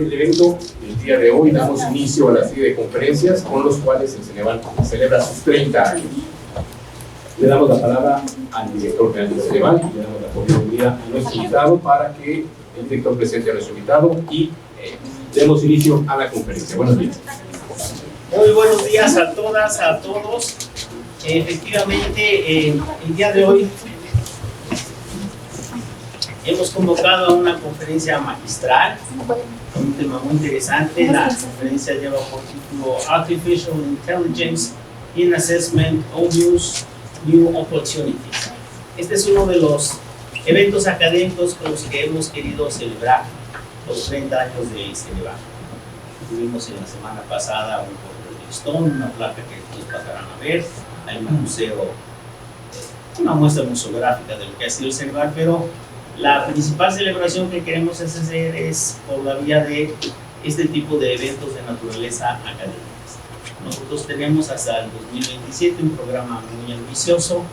el evento del día de hoy damos inicio a la serie de conferencias con los cuales el Ceneval celebra sus 30 años. Le damos la palabra al director general del Ceneval y le damos la oportunidad a nuestro invitado para que el director presente a nuestro invitado y demos inicio a la conferencia. Buenos días. Muy buenos días a todas, a todos. Efectivamente, el día de hoy hemos convocado a una conferencia magistral con un tema muy interesante. La conferencia lleva por título Artificial Intelligence in Assessment Obvious New Opportunities. Este es uno de los eventos académicos con los que hemos querido celebrar los 30 años de Ceneval. Tuvimos en la semana pasada un corte de listón, una placa que ustedes pasarán a ver. Hay un museo, una muestra museográfica de lo que ha sido el Ceneval, pero la principal celebración que queremos hacer es por la vía de este tipo de eventos de naturaleza académicas. Nosotros tenemos hasta el 2027 un programa muy ambicioso,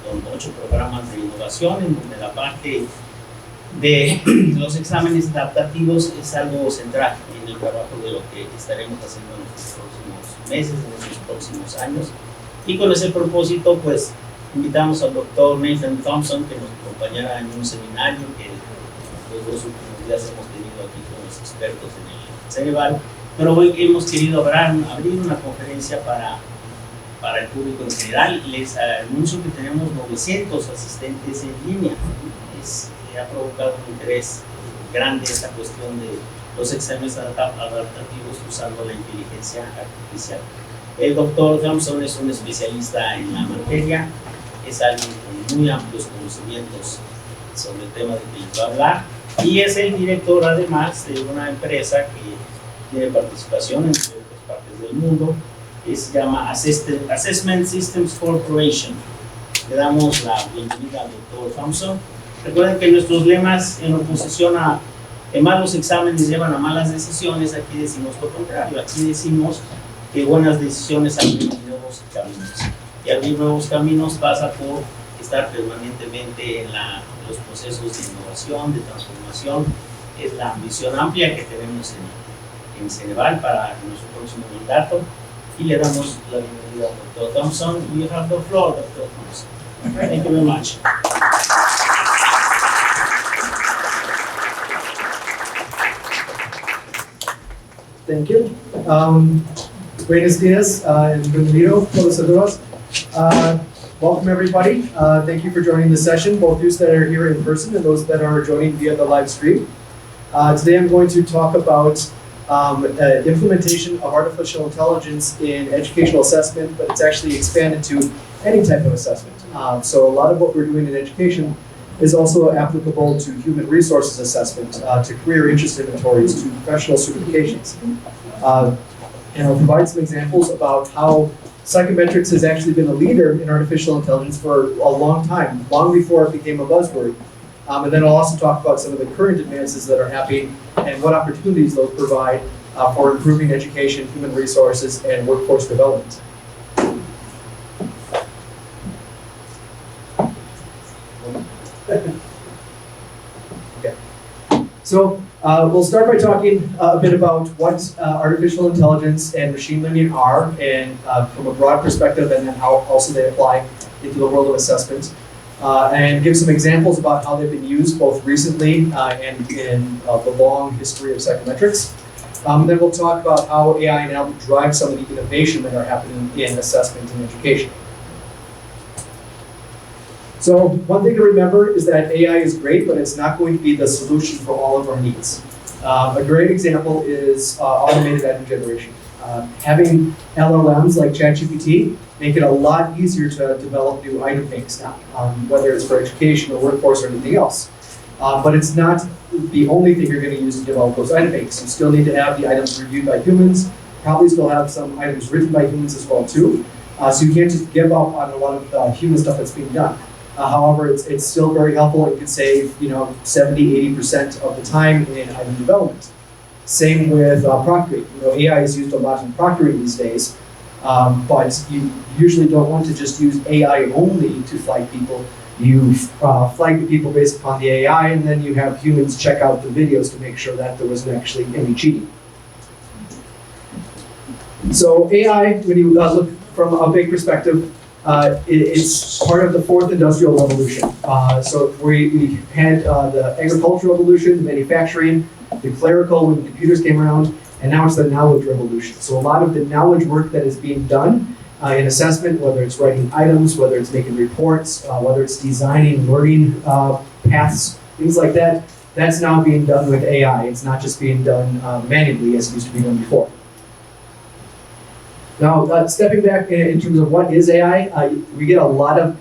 con 8 programas de innovación, en donde la parte de los exámenes adaptativos es algo central en el trabajo de lo que estaremos haciendo en los próximos meses, en los próximos años. Y con ese propósito, pues, invitamos al doctor Nathan Thompson que nos acompañará en un seminario que los 2 últimos días hemos tenido aquí con los expertos en el Ceneval, pero hoy hemos querido abrir una conferencia para el público en general. Les anuncio que tenemos 900 asistentes en línea. Ha provocado un interés grande esta cuestión de los exámenes adaptativos usando la inteligencia artificial. El doctor Thompson es un especialista en la materia, es alguien con muy amplios conocimientos sobre el tema del que les va a hablar y es el director además de una empresa que tiene participación en otras partes del mundo, que se llama Assessment Systems Corporation. Le damos la bienvenida al doctor Thompson. Recuerden que nuestros lemas en oposición a que malos exámenes llevan a malas decisiones, aquí decimos lo contrario, aquí decimos que buenas decisiones abren nuevos caminos. Y abrir nuevos caminos pasa por estar permanentemente en los procesos de innovación, de transformación. Es la ambición amplia que tenemos en Ceneval para nuestro próximo mandato. Y le damos la bienvenida al Dr. Thompson. You have the floor, Dr. Thompson. Thank you very much. Thank you. Buenos días and bienvenido todos a todos. Welcome everybody. Thank you for joining the session, both those that are here in person and those that are joining via the live stream. Today I'm going to talk about implementation of artificial intelligence in educational assessment, but it's actually expanded to any type of assessment. So a lot of what we're doing in education is also applicable to human resources assessment, to career interest inventories, to professional certifications. And I'll provide some examples about how psychometrics has actually been a leader in artificial intelligence for a long time, long before it became a buzzword. And then I'll also talk about some of the current advances that are happening and what opportunities those provide for improving education, human resources, and workforce development. Okay. So we'll start by talking a bit about what artificial intelligence and machine learning are, and from a broad perspective, and then how also they apply into the world of assessment, and give some examples about how they've been used both recently and in the long history of psychometrics. Then we'll talk about how AI now drives some of the innovation that are happening in assessment and education. So one thing to remember is that AI is great, but it's not going to be the solution for all of our needs. A great example is automated item generation. Having LLMs like ChatGPT make it a lot easier to develop new item banks now, whether it's for education or workforce or anything else. But it's not the only thing you're going to use to develop those item banks. You still need to have the items reviewed by humans, probably still have some items written by humans as well too. So you can't just give up on a lot of human stuff that's being done. However, it's still very helpful. It can save 70-80% of the time in item development. Same with proctoring. AI is used a lot in proctoring these days, but you usually don't want to just use AI only to flag people. You flag the people based upon the AI, and then you have humans check out the videos to make sure that there wasn't actually any cheating. So AI, when you look from a big perspective, it's part of the fourth industrial revolution. So we had the agricultural revolution, the manufacturing, the clerical when computers came around, and now it's the knowledge revolution. So a lot of the knowledge work that is being done in assessment, whether it's writing items, whether it's making reports, whether it's designing learning paths, things like that, that's now being done with AI. It's not just being done manually as it used to be done before. Now, stepping back in terms of what is AI, we get a lot of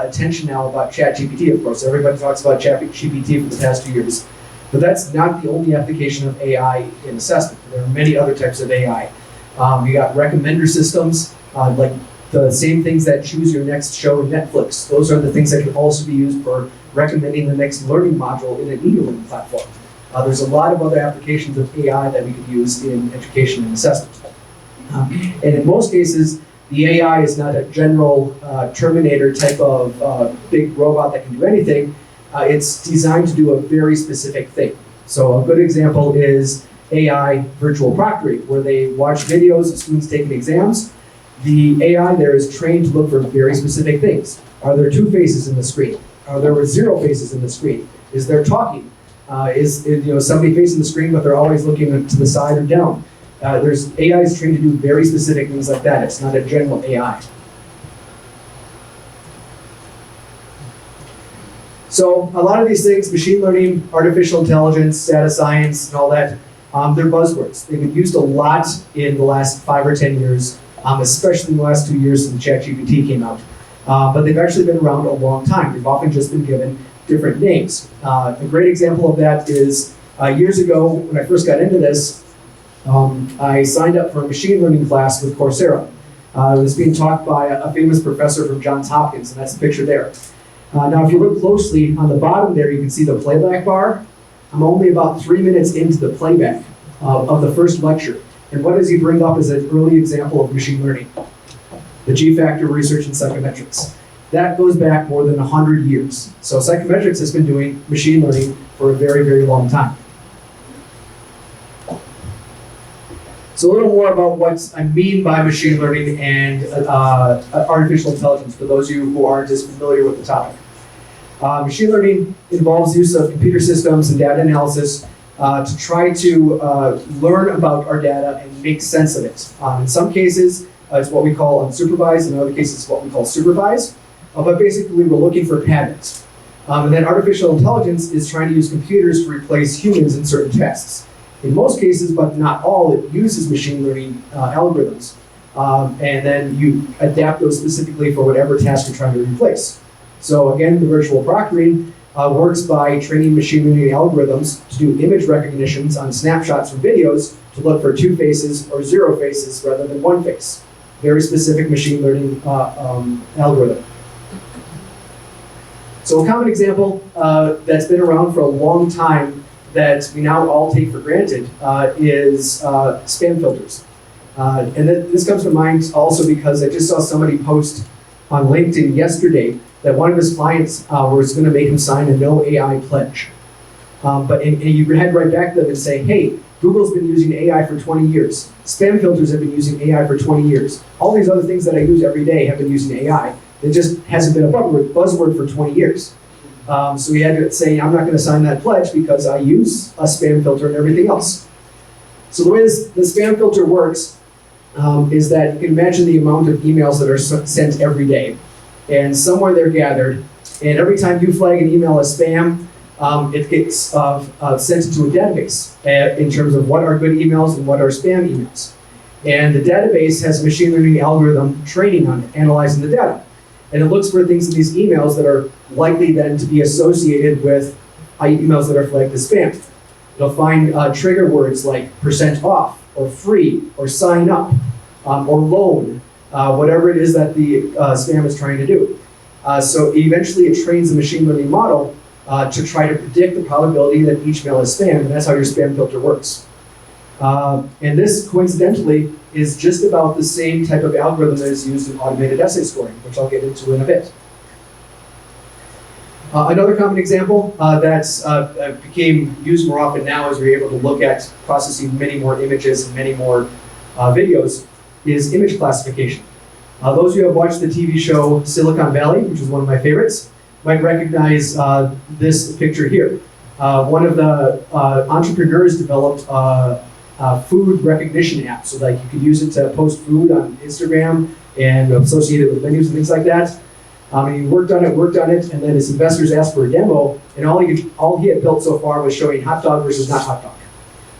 attention now about ChatGPT, of course. Everybody talks about ChatGPT for the past 2 years. But that's not the only application of AI in assessment. There are many other types of AI. You got recommender systems, like the same things that choose your next show in Netflix. Those are the things that can also be used for recommending the next learning module in an e-learning platform. There's a lot of other applications of AI that we could use in education and assessment. And in most cases, the AI is not a general Terminator type of big robot that can do anything. It's designed to do a very specific thing. So a good example is AI virtual proctoring, where they watch videos of students taking exams. The AI there is trained to look for very specific things. Are there 2 faces in the screen? Are there 0 faces in the screen? Is there talking? Is somebody facing the screen but they're always looking to the side or down? AI is trained to do very specific things like that. It's not a general AI. So a lot of these things, machine learning, artificial intelligence, data science, and all that, they're buzzwords. They've been used a lot in the last 5 or 10 years, especially in the last 2 years since ChatGPT came out. But they've actually been around a long time. They've often just been given different names. A great example of that is years ago when I first got into this, I signed up for a machine learning class with Coursera. It was being taught by a famous professor from Johns Hopkins, and that's the picture there. Now, if you look closely on the bottom there, you can see the playback bar. I'm only about 3 minutes into the playback of the first lecture. And what does he bring up as an early example of machine learning? The G-factor research in psychometrics. That goes back more than 100 years. So psychometrics has been doing machine learning for a very, very long time. So a little more about what I mean by machine learning and artificial intelligence for those of you who aren't as familiar with the topic. Machine learning involves use of computer systems and data analysis to try to learn about our data and make sense of it. In some cases, it's what we call unsupervised. In other cases, it's what we call supervised. But basically, we're looking for patterns. And then artificial intelligence is trying to use computers to replace humans in certain tasks. In most cases, but not all, it uses machine learning algorithms. And then you adapt those specifically for whatever task you're trying to replace. So again, the virtual proctoring works by training machine learning algorithms to do image recognitions on snapshots from videos to look for 2 faces or 0 faces rather than 1 face. Very specific machine learning algorithm. So a common example that's been around for a long time that we now all take for granted is spam filters. And this comes to mind also because I just saw somebody post on LinkedIn yesterday that one of his clients was going to make him sign a no AI pledge. And you head right back to them and say, hey, Google's been using AI for 20 years. Spam filters have been using AI for 20 years. All these other things that I use every day have been using AI. It just hasn't been a buzzword for 20 years. So we had to say, I'm not going to sign that pledge because I use a spam filter and everything else. So the way the spam filter works is that you can imagine the amount of emails that are sent every day. And somewhere they're gathered. And every time you flag an email as spam, it gets sent into a database in terms of what are good emails and what are spam emails. And the database has a machine learning algorithm training on it, analyzing the data. And it looks for things in these emails that are likely then to be associated with emails that are flagged as spam. It'll find trigger words like %off, or free, or sign up, or loan, whatever it is that the spam is trying to do. So eventually it trains the machine learning model to try to predict the probability that each mail is spam, and that's how your spam filter works. And this, coincidentally, is just about the same type of algorithm that is used in automated essay scoring, which I'll get into in a bit. Another common example that became used more often now as we're able to look at processing many more images and many more videos is image classification. Those who have watched the TV show Silicon Valley, which is one of my favorites, might recognize this picture here. One of the entrepreneurs developed a food recognition app so that you could use it to post food on Instagram and associate it with menus and things like that. He worked on it, and then his investors asked for a demo, and all he had built so far was showing hot dog versus not hot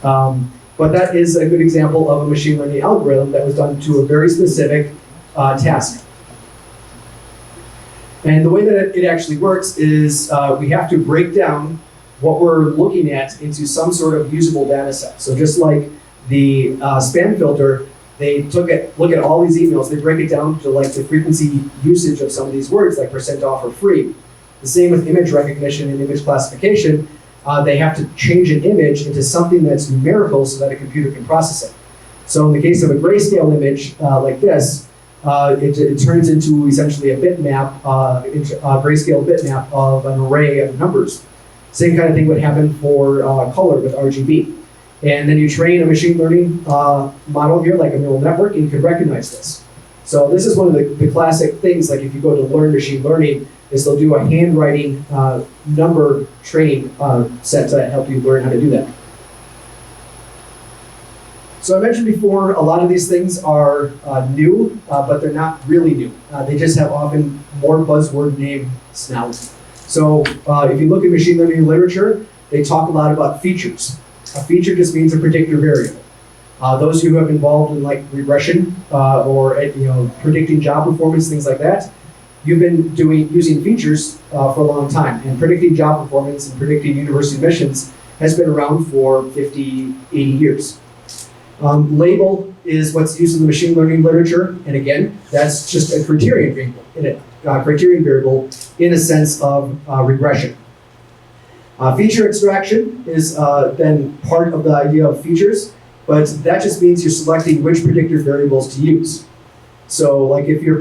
dog. But that is a good example of a machine learning algorithm that was done to a very specific task. And the way that it actually works is we have to break down what we're looking at into some sort of usable data set. So just like the spam filter, they look at all these emails, they break it down to like the frequency usage of some of these words, like % off or free. The same with image recognition and image classification. They have to change an image into something that's numerical so that a computer can process it. So in the case of a grayscale image like this, it turns into essentially a bitmap, a grayscale bitmap of an array of numbers. Same kind of thing would happen for color with RGB. And then you train a machine learning model here, like a neural network, and you can recognize this. So this is one of the classic things, like if you go to learn machine learning, is they'll do a handwriting number training set to help you learn how to do that. So I mentioned before, a lot of these things are new, but they're not really new. They just have often more buzzword names now. So if you look at machine learning literature, they talk a lot about features. A feature just means a particular variable. Those who have been involved in like regression or predicting job performance, things like that, you've been using features for a long time. And predicting job performance and predicting university admissions has been around for 50, 80 years. Label is what's used in the machine learning literature, and again, that's just a criterion variable in a sense of regression. Feature extraction is then part of the idea of features, but that just means you're selecting which predictor variables to use. So like if you're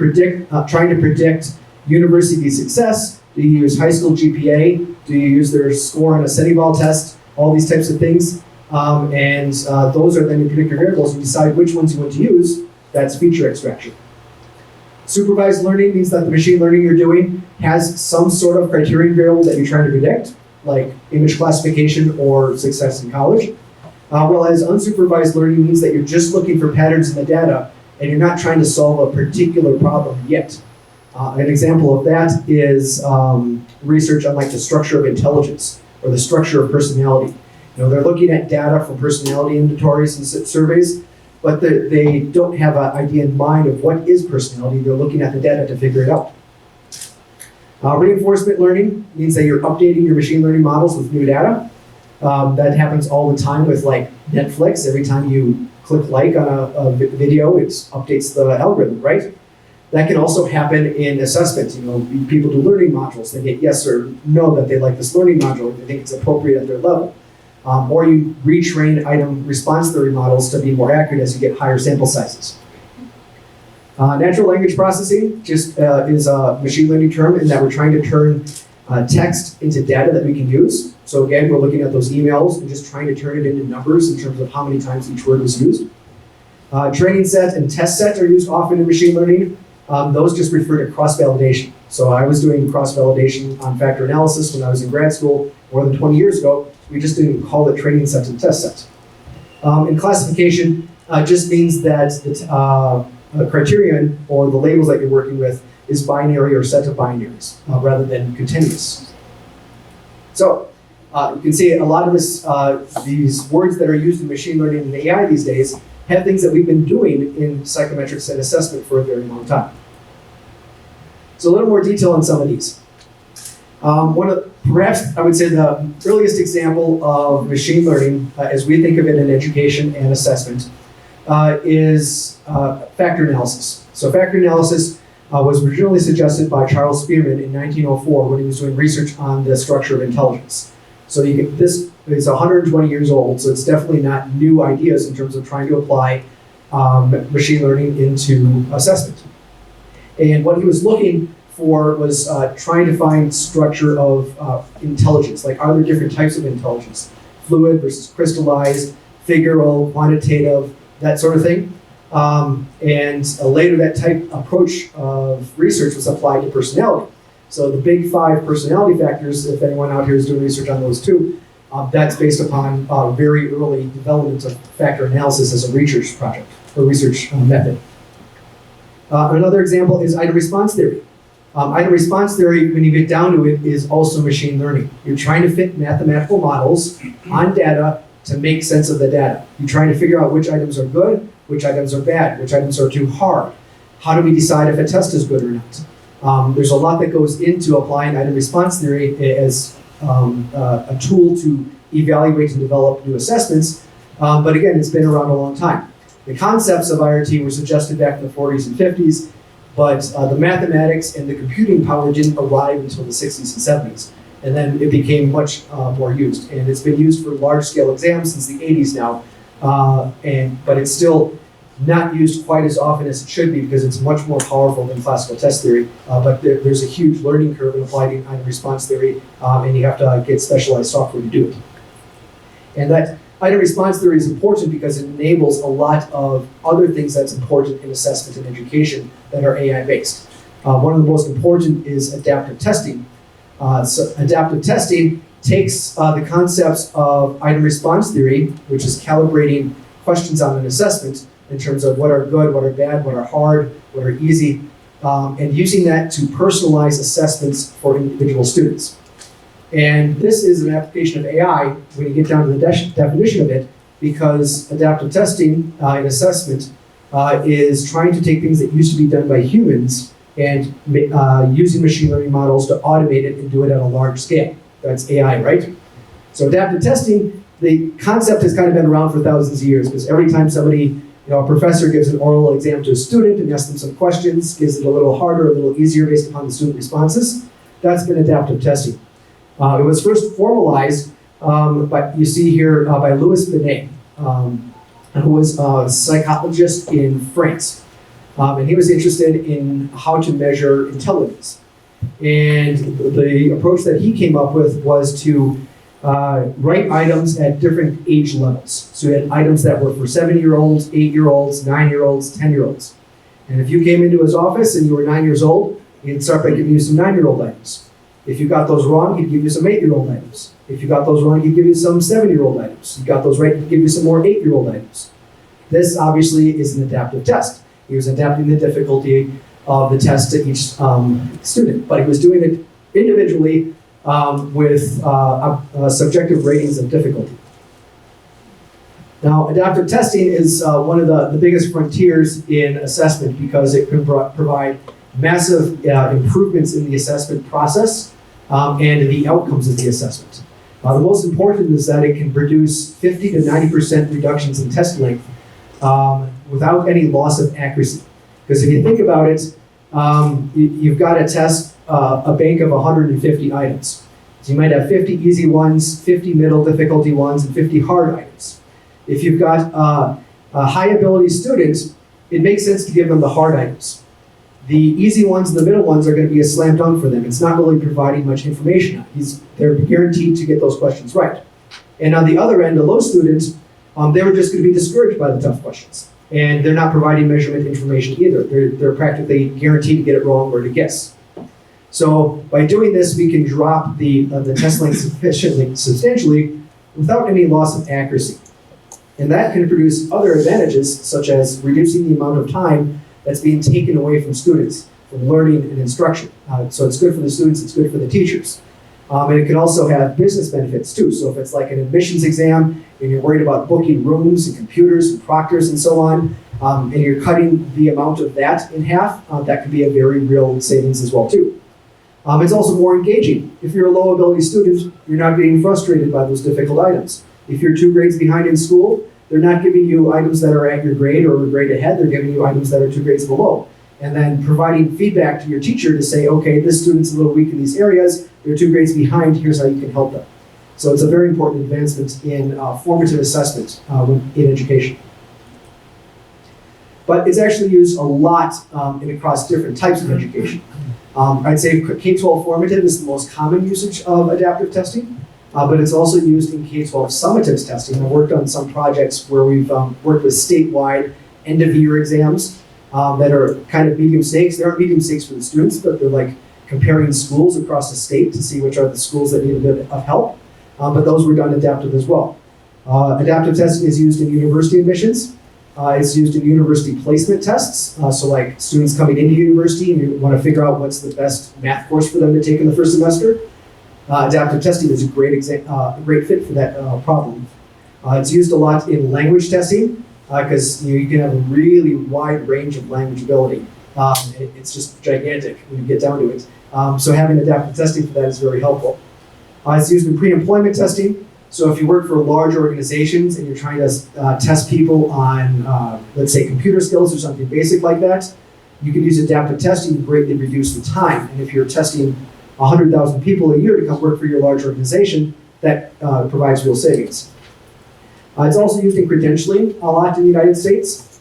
trying to predict university success, do you use high school GPA? Do you use their score on a Ceneval test? All these types of things. Those are then your predictor variables. You decide which ones you want to use. That's feature extraction. Supervised learning means that the machine learning you're doing has some sort of criterion variable that you're trying to predict, like image classification or success in college. Whereas unsupervised learning means that you're just looking for patterns in the data and you're not trying to solve a particular problem yet. An example of that is research on like the structure of intelligence or the structure of personality. They're looking at data from personality inventories and surveys, but they don't have an idea in mind of what is personality. They're looking at the data to figure it out. Reinforcement learning means that you're updating your machine learning models with new data. That happens all the time with like Netflix. Every time you click like on a video, it updates the algorithm, right? That can also happen in assessment. People do learning modules. They get yes or no that they like this learning module. They think it's appropriate at their level. Or you retrain item response theory models to be more accurate as you get higher sample sizes. Natural language processing just is a machine learning term in that we're trying to turn text into data that we can use. So again, we're looking at those emails and just trying to turn it into numbers in terms of how many times each word was used. Training set and test set are used often in machine learning. Those just refer to cross-validation. So I was doing cross-validation on factor analysis when I was in grad school more than 20 years ago. We just didn't call it training set and test set. And classification just means that the criterion or the labels that you're working with is binary or set of binaries rather than continuous. So you can see a lot of these words that are used in machine learning and AI these days have things that we've been doing in psychometrics and assessment for a very long time. So a little more detail on some of these. Perhaps I would say the earliest example of machine learning, as we think of it in education and assessment, is factor analysis. So factor analysis was originally suggested by Charles Spearman in 1904 when he was doing research on the structure of intelligence. So this is 120 years old, so it's definitely not new ideas in terms of trying to apply machine learning into assessment. And what he was looking was trying to find structure of intelligence. Like, are there different types of intelligence? Fluid versus crystallized, figural, quantitative, that sort of thing. Later, that type approach of research was applied to personality. So the big 5 personality factors, if anyone out here is doing research on those too, that's based upon very early development of factor analysis as a research project or research method. Another example is item response theory. Item response theory, when you get down to it, is also machine learning. You're trying to fit mathematical models on data to make sense of the data. You're trying to figure out which items are good, which items are bad, which items are too hard. How do we decide if a test is good or not? There's a lot that goes into applying item response theory as a tool to evaluate and develop new assessments. But again, it's been around a long time. The concepts of IRT were suggested back in the 40s and 50s, but the mathematics and the computing power didn't arrive until the 60s and 70s. And then it became much more used. And it's been used for large-scale exams since the 80s now. But it's still not used quite as often as it should be because it's much more powerful than classical test theory. But there's a huge learning curve in applying item response theory, and you have to get specialized software to do it. And that item response theory is important because it enables a lot of other things that's important in assessment and education that are AI-based. One of the most important is adaptive testing. So adaptive testing takes the concepts of item response theory, which is calibrating questions on an assessment in terms of what are good, what are bad, what are hard, what are easy, and using that to personalize assessments for individual students. And this is an application of AI when you get down to the definition of it, because adaptive testing in assessment is trying to take things that used to be done by humans and using machine learning models to automate it and do it at a large scale. That's AI, right? So adaptive testing, the concept has kind of been around for thousands of years, because every time somebody, a professor gives an oral exam to a student and asks them some questions, gives it a little harder, a little easier based upon the student responses, that's been adaptive testing. It was first formalized, you see here, by Louis Binet, who was a psychologist in France. And he was interested in how to measure intelligence. And the approach that he came up with was to write items at different age levels. So he had items that were for 7-year-olds, 8-year-olds, 9-year-olds, 10-year-olds. And if you came into his office and you were 9 years old, he'd start by giving you some 9-year-old items. If you got those wrong, he'd give you some 8-year-old items. If you got those wrong, he'd give you some 7-year-old items. If you got those right, he'd give you some more 8-year-old items. This obviously is an adaptive test. He was adapting the difficulty of the test to each student, but he was doing it individually with subjective ratings of difficulty. Now, adaptive testing is one of the biggest frontiers in assessment because it can provide massive improvements in the assessment process and the outcomes of the assessment. The most important is that it can produce 50 to 90% reductions in test length without any loss of accuracy. Because if you think about it, you've got to test a bank of 150 items. So you might have 50 easy ones, 50 middle difficulty ones, and 50 hard items. If you've got high ability students, it makes sense to give them the hard items. The easy ones and the middle ones are going to be a slam dunk for them. It's not really providing much information. They're guaranteed to get those questions right. And on the other end, the low students, they were just going to be discouraged by the tough questions. And they're not providing measurement information either. They're practically guaranteed to get it wrong or to guess. So by doing this, we can drop the test length substantially without any loss of accuracy. And that can produce other advantages, such as reducing the amount of time that's being taken away from students, from learning and instruction. So it's good for the students, it's good for the teachers. And it can also have business benefits too. So if it's like an admissions exam and you're worried about booking rooms and computers and proctors and so on, and you're cutting the amount of that in half, that could be a very real savings as well too. It's also more engaging. If you're a low ability student, you're not getting frustrated by those difficult items. If you're 2 grades behind in school, they're not giving you items that are at your grade or a grade ahead, they're giving you items that are 2 grades below. And then providing feedback to your teacher to say, okay, this student's a little weak in these areas, they're 2 grades behind, here's how you can help them. So it's a very important advancement in formative assessment in education. But it's actually used a lot and across different types of education. I'd say K-12 formative is the most common usage of adaptive testing, but it's also used in K-12 summative testing. I've worked on some projects where we've worked with statewide end-of-year exams that are kind of medium stakes. They aren't medium stakes for the students, but they're like comparing schools across the state to see which are the schools that need a bit of help. But those were done adaptive as well. Adaptive testing is used in university admissions. It's used in university placement tests. So like students coming into university and you want to figure out what's the best math course for them to take in the first semester. Adaptive testing is a great fit for that problem. It's used a lot in language testing because you can have a really wide range of language ability. It's just gigantic when you get down to it. So having adaptive testing for that is very helpful. It's used in pre-employment testing. So if you work for large organizations and you're trying to test people on, let's say, computer skills or something basic like that, you can use adaptive testing to greatly reduce the time. And if you're testing 100,000 people a year to come work for your large organization, that provides real savings. It's also used in credentialing a lot in the United States.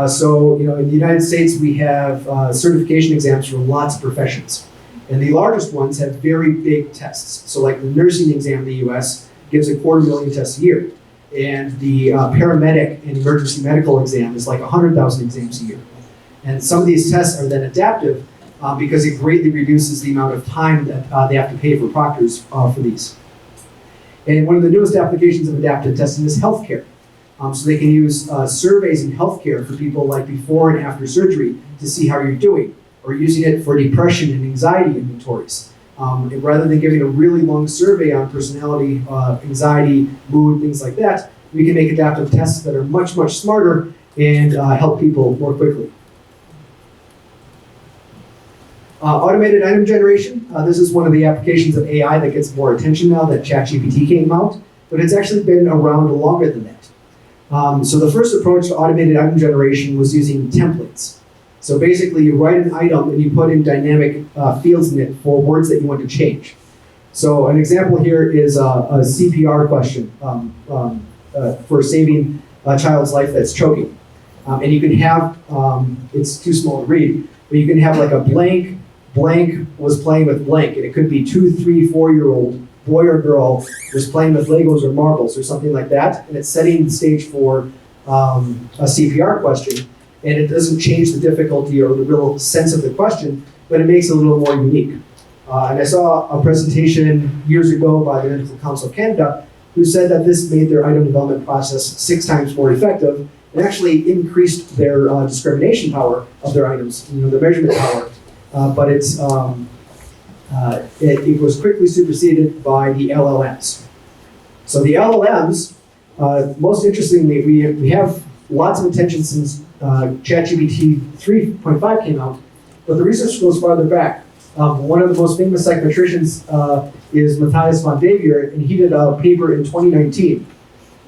So in the United States, we have certification exams for lots of professions. And the largest ones have very big tests. So like the nursing exam in the US gives 250,000 tests a year. And the paramedic and emergency medical exam is like 100,000 exams a year. And some of these tests are then adaptive because it greatly reduces the amount of time that they have to pay for proctors for these. And one of the newest applications of adaptive testing is healthcare. So they can use surveys in healthcare for people like before and after surgery to see how you're doing, or using it for depression and anxiety inventories. And rather than giving a really long survey on personality, anxiety, mood, things like that, we can make adaptive tests that are much, much smarter and help people more quickly. Automated item generation. This is one of the applications of AI that gets more attention now that ChatGPT came out, but it's actually been around longer than that. So the first approach to automated item generation was using templates. So basically you write an item and you put in dynamic fields in it for words that you want to change. So an example here is a CPR question for saving a child's life that's choking. And you can have, it's too small to read, but you can have like a blank was playing with blank, and it could be 2, 3, 4-year-old boy or girl was playing with Legos or marbles or something like that, and it's setting the stage for a CPR question, and it doesn't change the difficulty or the real sense of the question, but it makes it a little more unique. And I saw a presentation years ago by the Medical Council of Canada who said that this made their item development process 6 times more effective and actually increased their discrimination power of their items, the measurement power. But it was quickly superseded by the LLMs. So the LLMs, most interestingly, we have lots of attention since ChatGPT 3.5 came out, but the research goes farther back. One of the most famous psychometricians is Matthias von Davier, and he did a paper in 2019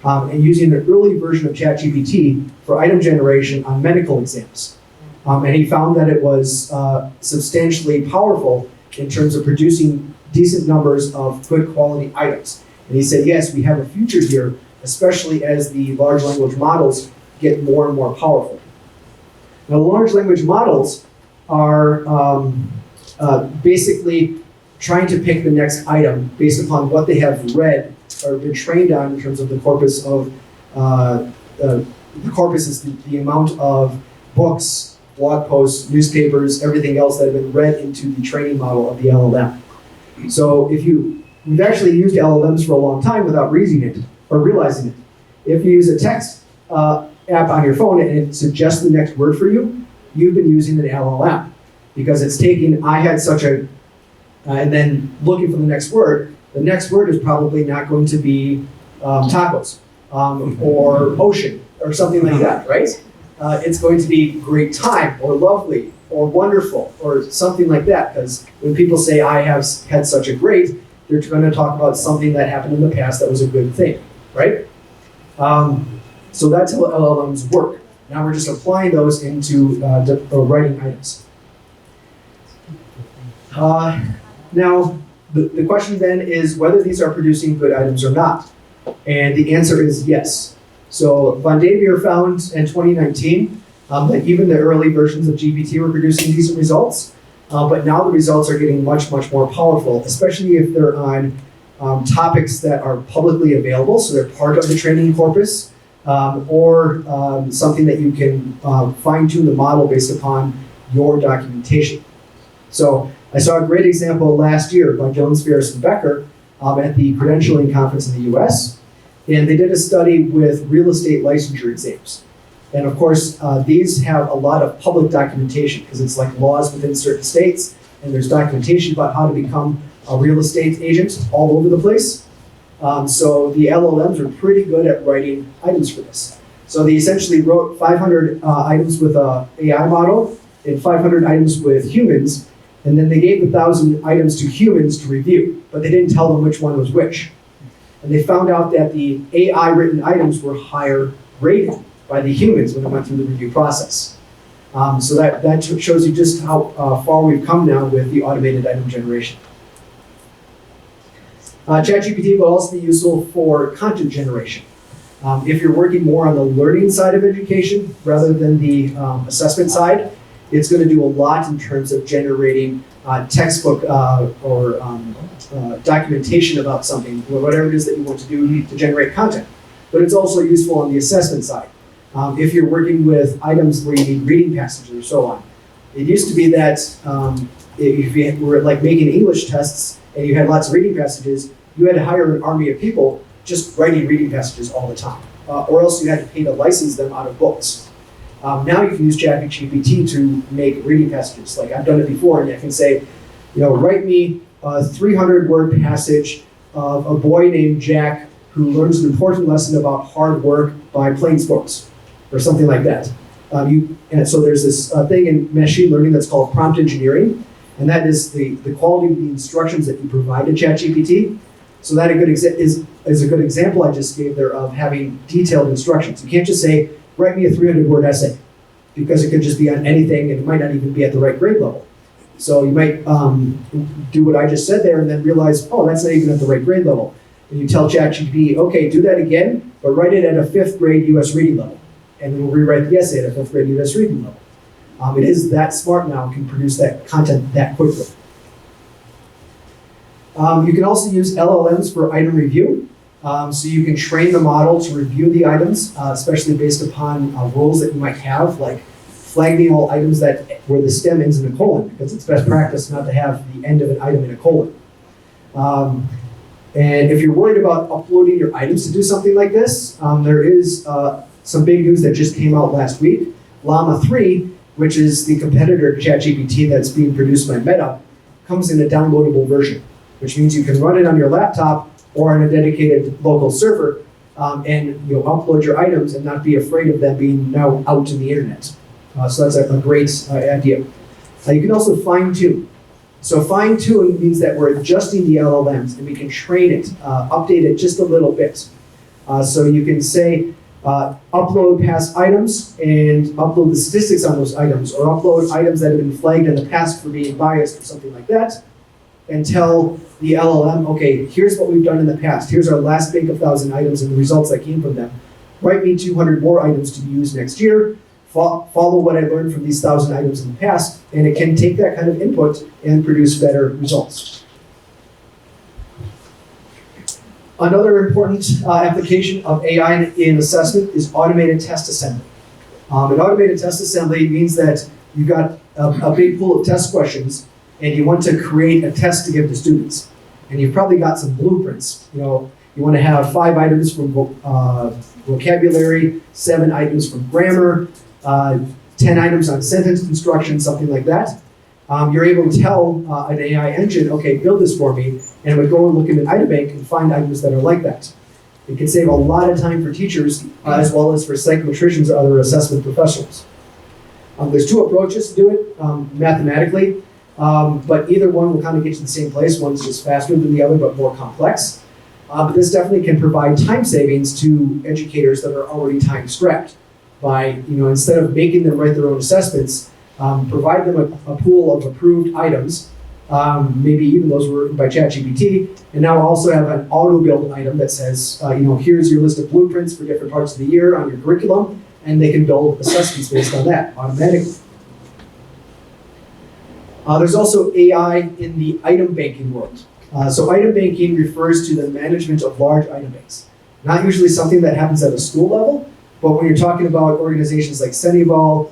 and using the early version of ChatGPT for item generation on medical exams. And he found that it was substantially powerful in terms of producing decent numbers of good quality items. And he said, yes, we have a future here, especially as the large language models get more and more powerful. Now, large language models are basically trying to pick the next item based upon what they have read or been trained on in terms of the corpus of, the corpus is the amount of books, blog posts, newspapers, everything else that have been read into the training model of the LLM. So we've actually used LLMs for a long time without reading it or realizing it. If you use a text app on your phone and it suggests the next word for you, you've been using an LLM because it's taking, I had such a, and then looking for the next word. The next word is probably not going to be tacos or ocean or something like that, right? It's going to be great time or lovely or wonderful or something like that, because when people say I have had such a great, they're going to talk about something that happened in the past that was a good thing, right? So that's how LLMs work. Now we're just applying those into writing items. Now the question then is whether these are producing good items or not. And the answer is yes. So von Davier found in 2019 that even the early versions of GPT were producing decent results. but now the results are getting much, much more powerful, especially if they're on topics that are publicly available, so they're part of the training corpus, or something that you can fine-tune the model based upon your documentation. So I saw a great example last year by Jones, Ferris, and Becker at the credentialing conference in the US, and they did a study with real estate licensure exams. And of course, these have a lot of public documentation because it's like laws within certain states, and there's documentation about how to become a real estate agent all over the place. So the LLMs are pretty good at writing items for this. So they essentially wrote 500 items with an AI model and 500 items with humans, and then they gave 1,000 items to humans to review, but they didn't tell them which one was which. And they found out that the AI written items were higher rated by the humans when it went through the review process. So that shows you just how far we've come now with the automated item generation. ChatGPT will also be useful for content generation. If you're working more on the learning side of education rather than the assessment side, it's going to do a lot in terms of generating textbook or documentation about something, or whatever it is that you want to do to generate content. But it's also useful on the assessment side. If you're working with items where you need reading passages or so on. It used to be that if you were like making English tests and you had lots of reading passages, you had to hire an army of people just writing reading passages all the time. Or else you had to pay to license them out of books. Now you can use ChatGPT to make reading passages. Like I've done it before, and I can say, write me a 300-word passage of a boy named Jack who learns an important lesson about hard work by playing sports, or something like that. And so there's this thing in machine learning that's called prompt engineering, and that is the quality of the instructions that you provide to ChatGPT. So that is a good example I just gave there of having detailed instructions. You can't just say, write me a 300-word essay, because it could just be on anything and it might not even be at the right grade level. So you might do what I just said there and then realize, oh, that's not even at the right grade level. And you tell ChatGPT, okay, do that again, but write it at a 5th grade US reading level. And it will rewrite the essay at a 5th grade US reading level. It is that smart now and can produce that content that quickly. You can also use LLMs for item review. So you can train the model to review the items, especially based upon rules that you might have, like flagging all items where the stem ends in a colon, because it's best practice not to have the end of an item in a colon. And if you're worried about uploading your items to do something like this, there is some big news that just came out last week. Llama 3, which is the competitor to ChatGPT that's being produced by Meta, comes in a downloadable version, which means you can run it on your laptop or on a dedicated local server, and you'll upload your items and not be afraid of them being now out in the internet. So that's a great idea. You can also fine-tune. So fine-tune means that we're adjusting the LLMs and we can train it, update it just a little bit. So you can say, upload past items and upload the statistics on those items, or upload items that have been flagged in the past for being biased or something like that, and tell the LLM, okay, here's what we've done in the past. Here's our last bank of 1,000 items and the results that came from them. Write me 200 more items to be used next year. Follow what I learned from these 1,000 items in the past, and it can take that kind of input and produce better results. Another important application of AI in assessment is automated test assembly. An automated test assembly means that you've got a big pool of test questions, and you want to create a test to give to students. And you've probably got some blueprints. You want to have 5 items from vocabulary, 7 items from grammar, 10 items on sentence construction, something like that. You're able to tell an AI engine, okay, build this for me, and it would go and look in an item bank and find items that are like that. It can save a lot of time for teachers, as well as for psychometricians or other assessment professionals. There's 2 approaches to do it mathematically. But either one will kind of get to the same place. One's just faster than the other, but more complex. But this definitely can provide time savings to educators that are already time strapped by, instead of making them write their own assessments, provide them a pool of approved items, maybe even those were written by ChatGPT, and now also have an auto-build item that says, here's your list of blueprints for different parts of the year on your curriculum, and they can build assessments based on that automatically. There's also AI in the item banking world. So item banking refers to the management of large item banks. Not usually something that happens at a school level, but when you're talking about organizations like Ceneval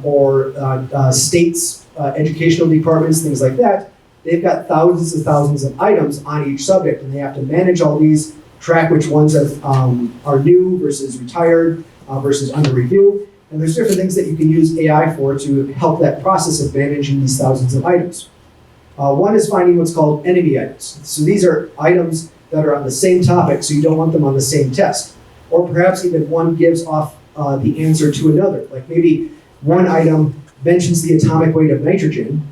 or states, educational departments, things like that, they've got thousands and thousands of items on each subject, and they have to manage all these, track which ones are new versus retired versus under review. And there's different things that you can use AI for to help that process of managing these thousands of items. One is finding what's called enemy items. So these are items that are on the same topic, so you don't want them on the same test. Or perhaps even one gives off the answer to another. Like maybe one item mentions the atomic weight of nitrogen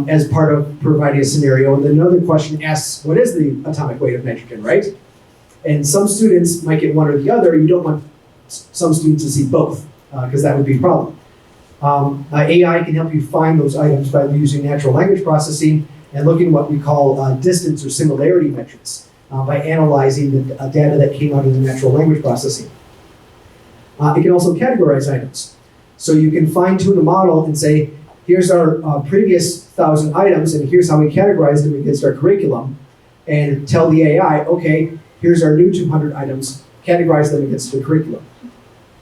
as part of providing a scenario, and then another question asks, what is the atomic weight of nitrogen, right? And some students might get one or the other. You don't want some students to see both, because that would be a problem. AI can help you find those items by using natural language processing and looking at what we call distance or similarity metrics by analyzing the data that came out of the natural language processing. It can also categorize items. So you can fine-tune a model and say, here's our previous 1,000 items, and here's how we categorized them against our curriculum, and tell the AI, okay, here's our new 200 items, categorize them against the curriculum.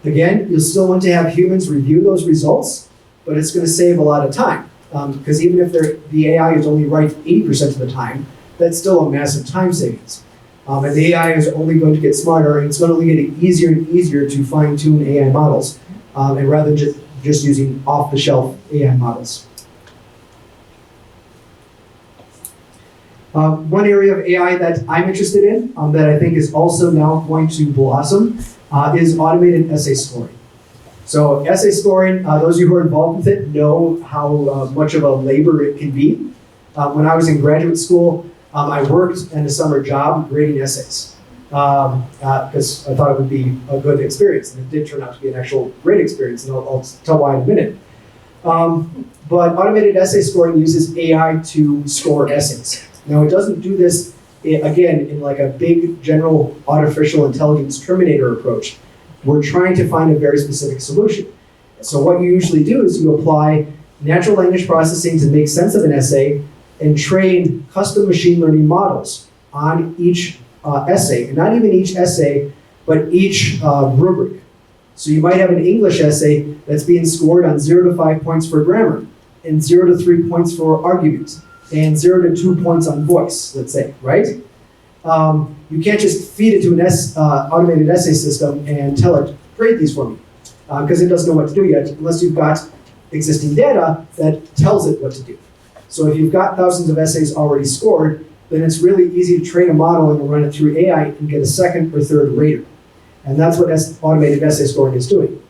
Again, you'll still want to have humans review those results, but it's going to save a lot of time. Because even if the AI is only right 80% of the time, that's still a massive time savings. And the AI is only going to get smarter, and it's going to only get easier and easier to fine-tune AI models, and rather than just using off-the-shelf AI models. One area of AI that I'm interested in, that I think is also now going to blossom, is automated essay scoring. So essay scoring, those of you who are involved with it know how much of a labor it can be. When I was in graduate school, I worked in a summer job grading essays because I thought it would be a good experience, and it did turn out to be an actual great experience, and I'll tell why in a minute. But automated essay scoring uses AI to score essays. Now, it doesn't do this, again, in like a big general artificial intelligence Terminator approach. We're trying to find a very specific solution. So what you usually do is you apply natural language processing to make sense of an essay and train custom machine learning models on each essay, and not even each essay, but each rubric. So you might have an English essay that's being scored on 0 to 5 points for grammar, and 0 to 3 points for argument, and 0 to 2 points on voice, let's say, right? You can't just feed it to an automated essay system and tell it, grade these for me, because it doesn't know what to do yet, unless you've got existing data that tells it what to do. So if you've got thousands of essays already scored, then it's really easy to train a model and run it through AI and get a second or third rater. And that's what automated essay scoring is doing.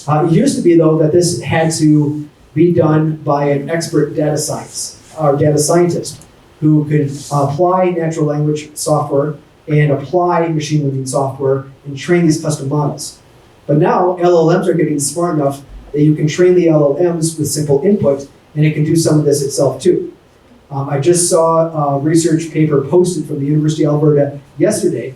It used to be, though, that this had to be done by an expert data scientist who could apply natural language software and apply machine learning software and train these custom models. But now LLMs are getting smart enough that you can train the LLMs with simple input, and it can do some of this itself too. I just saw a research paper posted from the University of Alberta yesterday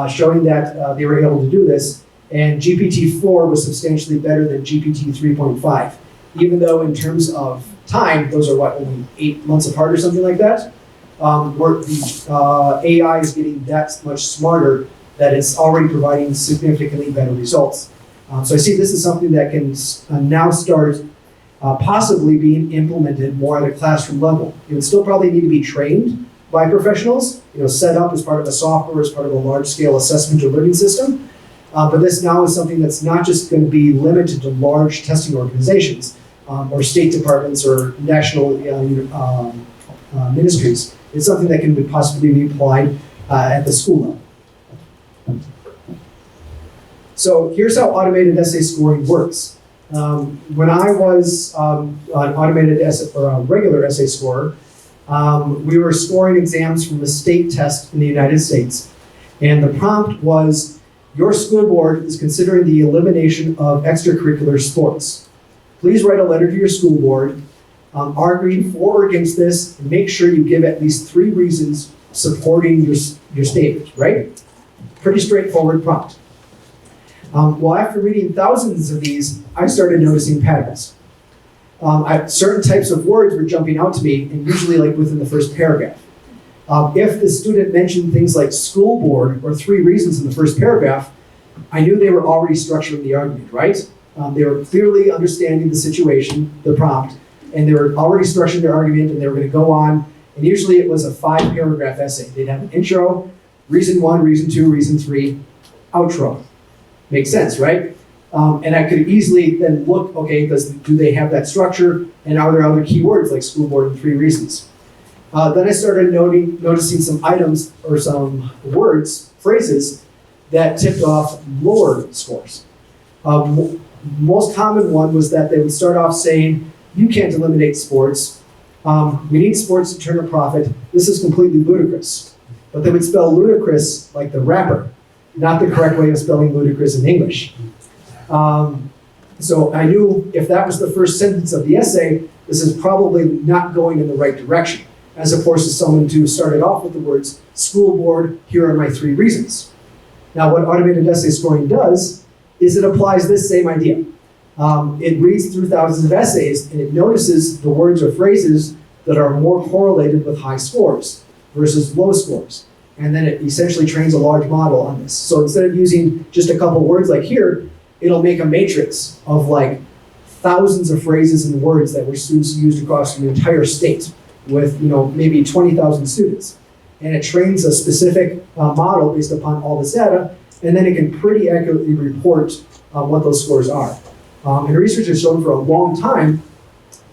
showing that they were able to do this, and GPT-4 was substantially better than GPT 3.5, even though in terms of time, those are what, only 8 months apart or something like that, where the AI is getting that much smarter that it's already providing significantly better results. So I see this is something that can now start possibly being implemented more at a classroom level. It would still probably need to be trained by professionals, set up as part of a software, as part of a large-scale assessment or learning system. But this now is something that's not just going to be limited to large testing organizations or state departments or national ministries. It's something that can possibly be applied at the school level. So here's how automated essay scoring works. When I was an automated essay or a regular essay scorer, we were scoring exams from a state test in the United States. And the prompt was, your school board is considering the elimination of extracurricular sports. Please write a letter to your school board arguing for or against this, and make sure you give at least 3 reasons supporting your statement, right? Pretty straightforward prompt. Well, after reading thousands of these, I started noticing patterns. certain types of words were jumping out to me, and usually like within the first paragraph. If the student mentioned things like school board or 3 reasons in the first paragraph, I knew they were already structuring the argument, right? They were clearly understanding the situation, the prompt, and they were already structuring their argument, and they were going to go on. And usually it was a 5-paragraph essay. They'd have an intro, reason 1, reason 2, reason 3, outro. Makes sense, right? And I could easily then look, okay, do they have that structure? And are there other keywords like school board and 3 reasons? Then I started noticing some items or some words, phrases that tipped off lower scores. Most common one was that they would start off saying, you can't eliminate sports. We need sports to turn a profit. This is completely ludicrous. But they would spell ludicrous like the rapper, not the correct way of spelling ludicrous in English. So I knew if that was the first sentence of the essay, this is probably not going in the right direction, as opposed to someone who started off with the words, school board, here are my 3 reasons. Now what automated essay scoring does is it applies this same idea. It reads through thousands of essays and it notices the words or phrases that are more correlated with high scores versus low scores. And then it essentially trains a large model on this. So instead of using just a couple words like here, it'll make a matrix of like thousands of phrases and words that were students used across the entire state with maybe 20,000 students. And it trains a specific model based upon all this data, and then it can pretty accurately report what those scores are. And research has shown for a long time,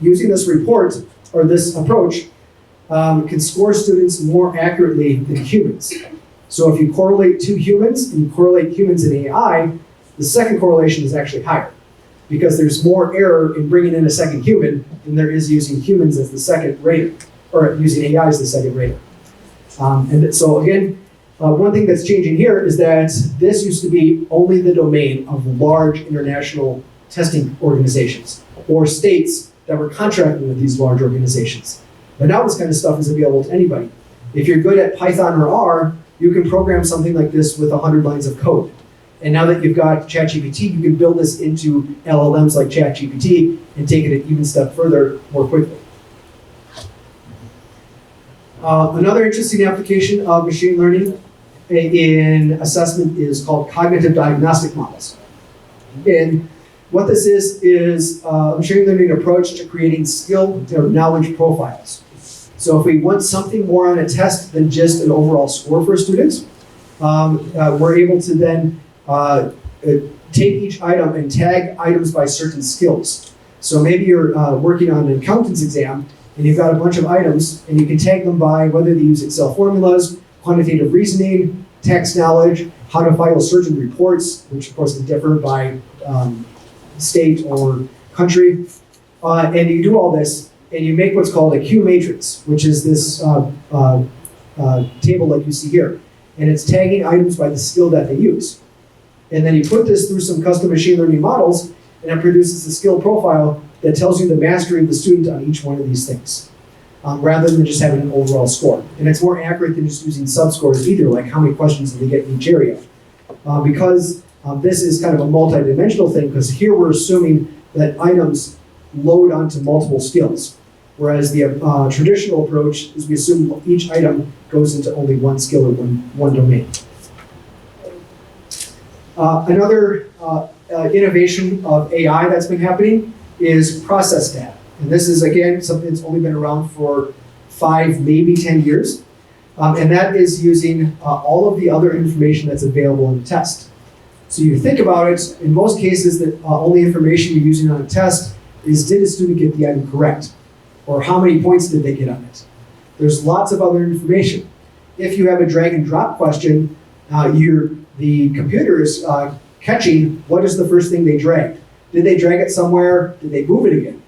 using this report or this approach can score students more accurately than humans. So if you correlate 2 humans and you correlate humans and AI, the second correlation is actually higher because there's more error in bringing in a second human than there is using humans as the second rater, or using AI as the second rater. And so again, one thing that's changing here is that this used to be only the domain of large international testing organizations or states that were contracting with these large organizations. But now this kind of stuff is available to anybody. If you're good at Python or R, you can program something like this with 100 lines of code. And now that you've got ChatGPT, you can build this into LLMs like ChatGPT and take it an even step further more quickly. Another interesting application of machine learning in assessment is called cognitive diagnostic models. And what this is a machine learning approach to creating skill or knowledge profiles. So if we want something more on a test than just an overall score for students, we're able to then take each item and tag items by certain skills. So maybe you're working on an accountant's exam and you've got a bunch of items and you can tag them by whether they use Excel formulas, quantitative reasoning, text knowledge, how to file certain reports, which of course can differ by state or country. And you do all this and you make what's called a Q matrix, which is this table like you see here. And it's tagging items by the skill that they use. And then you put this through some custom machine learning models and it produces a skill profile that tells you the mastery of the student on each one of these things, rather than just having an overall score. And it's more accurate than just using subscores either, like how many questions did they get in each area. Because this is kind of a multi-dimensional thing, because here we're assuming that items load onto multiple skills, whereas the traditional approach is we assume each item goes into only one skill or one domain. Another innovation of AI that's been happening is process data. And this is, again, something that's only been around for 5, maybe 10 years. And that is using all of the other information that's available in the test. So you think about it, in most cases, the only information you're using on a test is, did a student get the item correct? Or how many points did they get on it? There's lots of other information. If you have a drag and drop question, the computer is catching what is the first thing they dragged. Did they drag it somewhere? Did they move it again?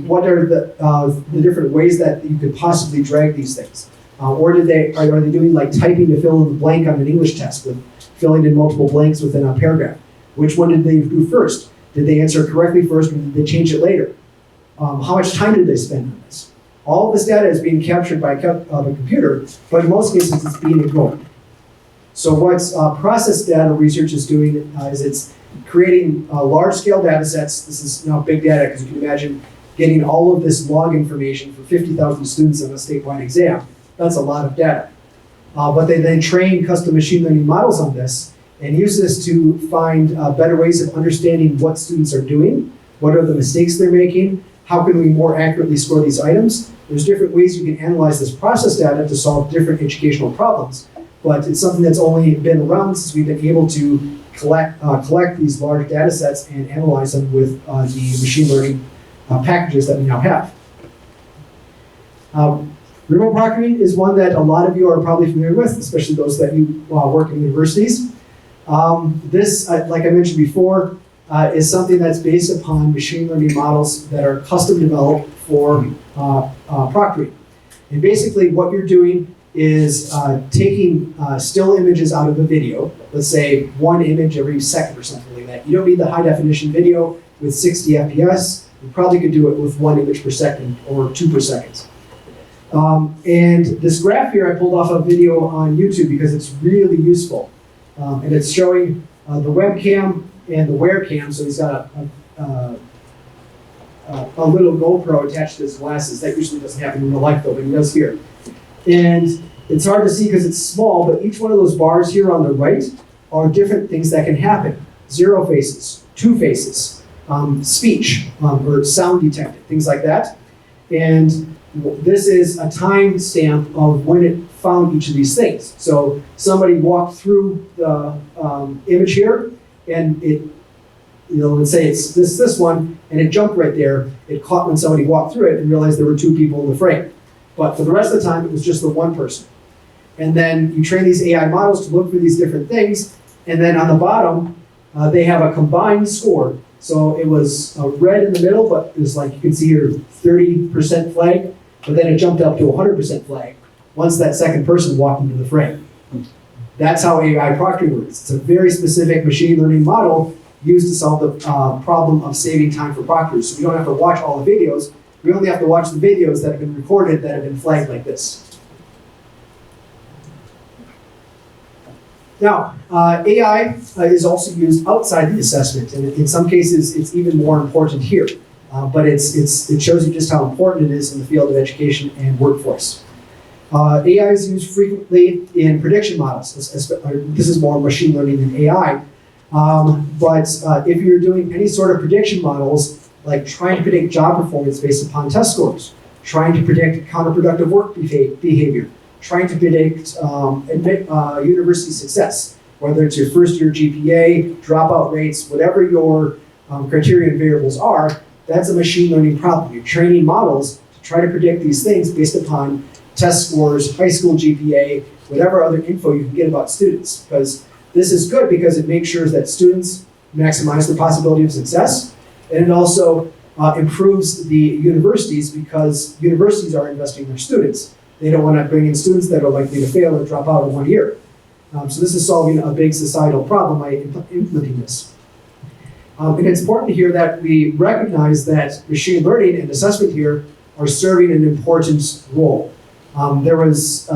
What are the different ways that you could possibly drag these things? Or are they doing like typing to fill in the blank on an English test with filling in multiple blanks within a paragraph? Which one did they do first? Did they answer correctly first, or did they change it later? How much time did they spend on this? All of this data is being captured by the computer, but in most cases it's being ignored. So what process data research is doing is it's creating large-scale data sets. This is now big data, because you can imagine getting all of this log information for 50,000 students in a statewide exam. That's a lot of data. But they then train custom machine learning models on this and use this to find better ways of understanding what students are doing, what are the mistakes they're making, how can we more accurately score these items. There's different ways you can analyze this process data to solve different educational problems, but it's something that's only been around since we've been able to collect these large data sets and analyze them with the machine learning packages that we now have. Remote proctoring is one that a lot of you are probably familiar with, especially those that you work in universities. This, like I mentioned before, is something that's based upon machine learning models that are custom developed for proctoring. And basically what you're doing is taking still images out of a video, let's say one image every second or something like that. You don't need the high definition video with 60 FPS. You probably could do it with 1 image per second or 2 per second. And this graph here I pulled off a video on YouTube because it's really useful. And it's showing the webcam and the wear cam. So he's got a little GoPro attached to his glasses. That usually doesn't happen in real life though, but he does here. And it's hard to see because it's small, but each one of those bars here on the right are different things that can happen. 0 faces, 2 faces, speech, or sound detected, things like that. And this is a time stamp of when it found each of these things. So somebody walked through the image here, and it, let's say it's this one, and it jumped right there. It caught when somebody walked through it and realized there were 2 people in the frame. But for the rest of the time, it was just the one person. And then you train these AI models to look for these different things, and then on the bottom, they have a combined score. So it was red in the middle, but it was like, you can see here, 30% flag, but then it jumped up to 100% flag once that second person walked into the frame. That's how AI proctoring works. It's a very specific machine learning model used to solve the problem of saving time for proctors. So we don't have to watch all the videos. We only have to watch the videos that have been recorded that have been flagged like this. Now, AI is also used outside the assessment, and in some cases, it's even more important here. But it shows you just how important it is in the field of education and workforce. AI is used frequently in prediction models. This is more machine learning than AI. But if you're doing any sort of prediction models, like trying to predict job performance based upon test scores, trying to predict counterproductive work behavior, trying to predict university success, whether it's your first year GPA, dropout rates, whatever your criterion variables are, that's a machine learning problem. You're training models to try to predict these things based upon test scores, high school GPA, whatever other info you can get about students. Because this is good because it makes sure that students maximize the possibility of success. And it also improves the universities because universities are investing in their students. They don't want to bring in students that are likely to fail or drop out in 1 year. So this is solving a big societal problem by implementing this. And it's important here that we recognize that machine learning and assessment here are serving an important role. There was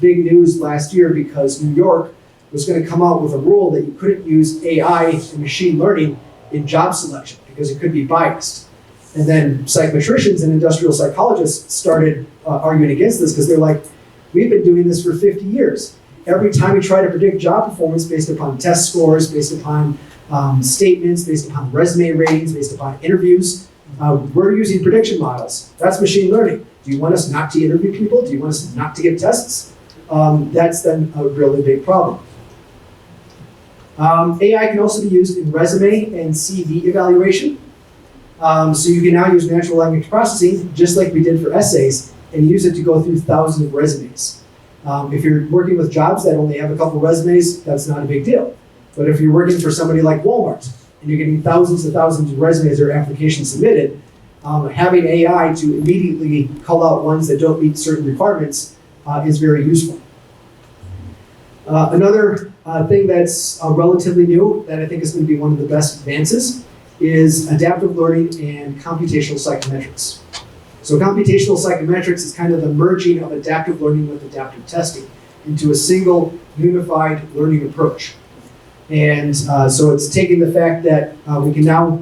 big news last year because New York was going to come out with a rule that you couldn't use AI and machine learning in job selection because it could be biased. And then psychometricians and industrial psychologists started arguing against this because they're like, we've been doing this for 50 years. Every time we try to predict job performance based upon test scores, based upon statements, based upon resume ratings, based upon interviews, we're using prediction models. That's machine learning. Do you want us not to interview people? Do you want us not to give tests? That's then a really big problem. AI can also be used in resume and CV evaluation. So you can now use natural language processing, just like we did for essays, and use it to go through thousands of resumes. If you're working with jobs that only have a couple resumes, that's not a big deal. But if you're working for somebody like Walmart, and you're getting thousands and thousands of resumes or applications submitted, having AI to immediately call out ones that don't meet certain requirements is very useful. Another thing that's relatively new that I think is going to be one of the best advances is adaptive learning and computational psychometrics. So computational psychometrics is kind of the merging of adaptive learning with adaptive testing into a single unified learning approach. And so it's taking the fact that we can now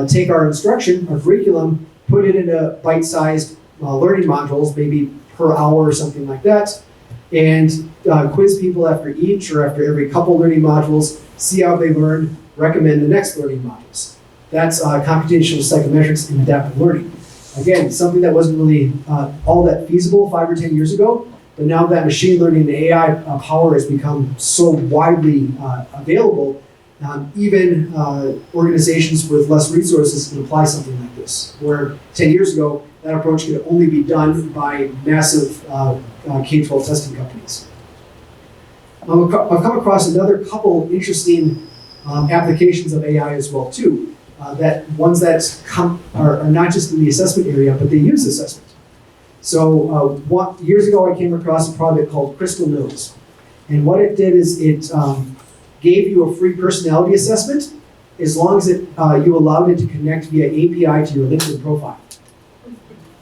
take our instruction, our curriculum, put it into bite-sized learning modules, maybe per hour or something like that, and quiz people after each or after every couple learning modules, see how they learned, recommend the next learning modules. That's computational psychometrics and adaptive learning. Again, something that wasn't really all that feasible 5 or 10 years ago, but now that machine learning and AI power has become so widely available, even organizations with less resources can apply something like this, where 10 years ago, that approach could only be done by massive K-12 testing companies. I've come across another couple interesting applications of AI as well too. Ones that are not just in the assessment area, but they use assessment. So years ago, I came across a product called Crystal Nose. And what it did is it gave you a free personality assessment as long as you allowed it to connect via API to your LinkedIn profile.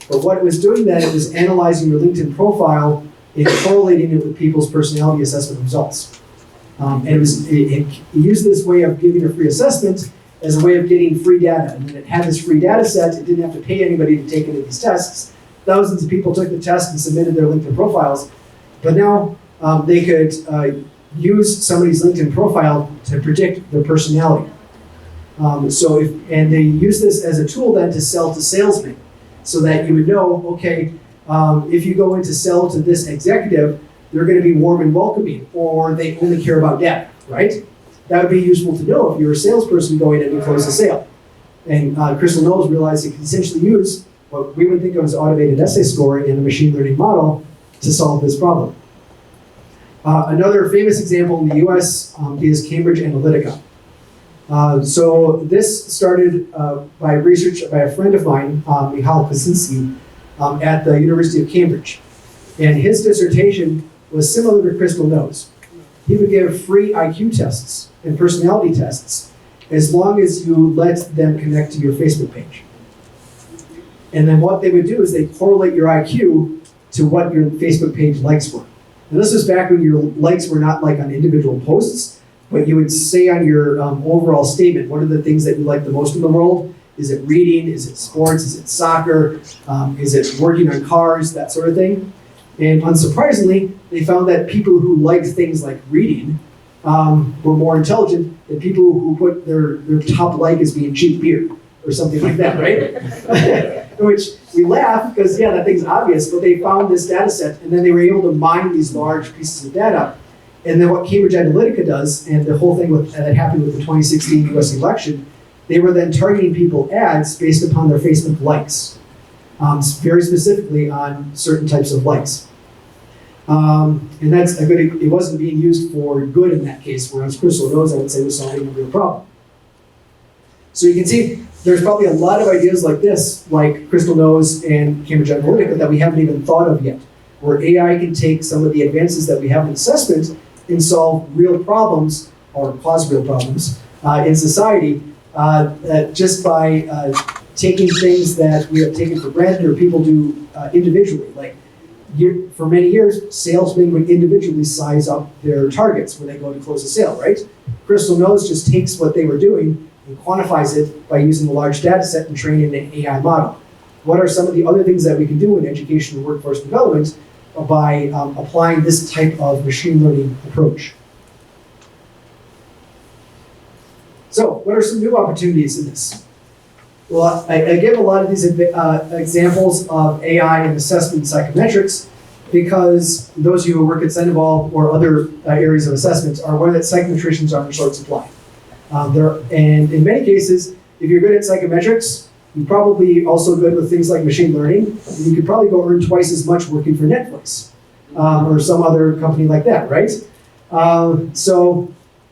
But what it was doing then, it was analyzing your LinkedIn profile and correlating it with people's personality assessment results. And it used this way of giving a free assessment as a way of getting free data. And then it had this free data set. It didn't have to pay anybody to take any of these tests. Thousands of people took the test and submitted their LinkedIn profiles. But now they could use somebody's LinkedIn profile to predict their personality. And they use this as a tool then to sell to salesmen, so that you would know, okay, if you go in to sell to this executive, they're going to be warm and welcoming, or they only care about data, right? That would be useful to know if you're a salesperson going in to close a sale. And Crystal Knowles realized it can essentially use what we would think of as automated essay scoring in a machine learning model to solve this problem. Another famous example in the US is Cambridge Analytica. So this started by research by a friend of mine, Michal Kosinski, at the University of Cambridge. And his dissertation was similar to Crystal Knows. He would give free IQ tests and personality tests as long as you let them connect to your Facebook page. And then what they would do is they correlate your IQ to what your Facebook page likes were. And this was back when your likes were not like on individual posts, but you would say on your overall statement, what are the things that you like the most in the world? Is it reading? Is it sports? Is it soccer? Is it working on cars? That sort of thing. And unsurprisingly, they found that people who liked things like reading were more intelligent than people who put their top like as being cheap beer or something like that, right? Which we laugh because, yeah, that thing's obvious, but they found this data set and then they were able to mine these large pieces of data. And then what Cambridge Analytica does, and the whole thing that happened with the 2016 US election, they were then targeting people ads based upon their Facebook likes, very specifically on certain types of likes. And that's a good, it wasn't being used for good in that case, whereas Crystal Knows, I would say, was solving a real problem. So you can see there's probably a lot of ideas like this, like Crystal Knows and Cambridge Analytica, that we haven't even thought of yet, where AI can take some of the advances that we have in assessment and solve real problems, or cause real problems, in society, just by taking things that we have taken for granted or people do individually. Like, for many years, salesmen would individually size up their targets when they go to close a sale, right? Crystal Knows just takes what they were doing and quantifies it by using a large data set and training an AI model. What are some of the other things that we can do in education and workforce development by applying this type of machine learning approach? So, what are some new opportunities in this? Well, I give a lot of these examples of AI and assessment psychometrics because those of you who work at Ceneval or other areas of assessment are aware that psychometricians are in short supply. And in many cases, if you're good at psychometrics, you're probably also good with things like machine learning, and you could probably go earn twice as much working for Netflix or some other company like that, right?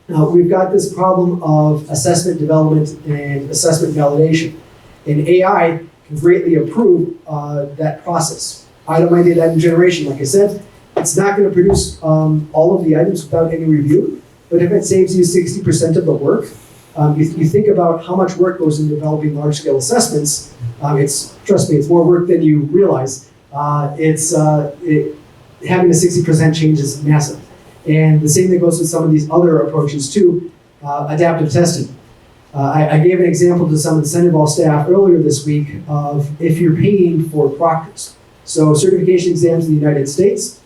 We've got this problem of assessment development and assessment validation. And AI can greatly improve that process. Item-minded item generation, like I said, it's not going to produce all of the items without any review, but if it saves you 60% of the work, you think about how much work goes into developing large-scale assessments. Trust me, it's more work than you realize. Having a 60% change is massive. And the same thing goes with some of these other approaches too, adaptive testing. I gave an example to some of the Ceneval staff earlier this week of if you're paying for proctors. So certification exams in the United States,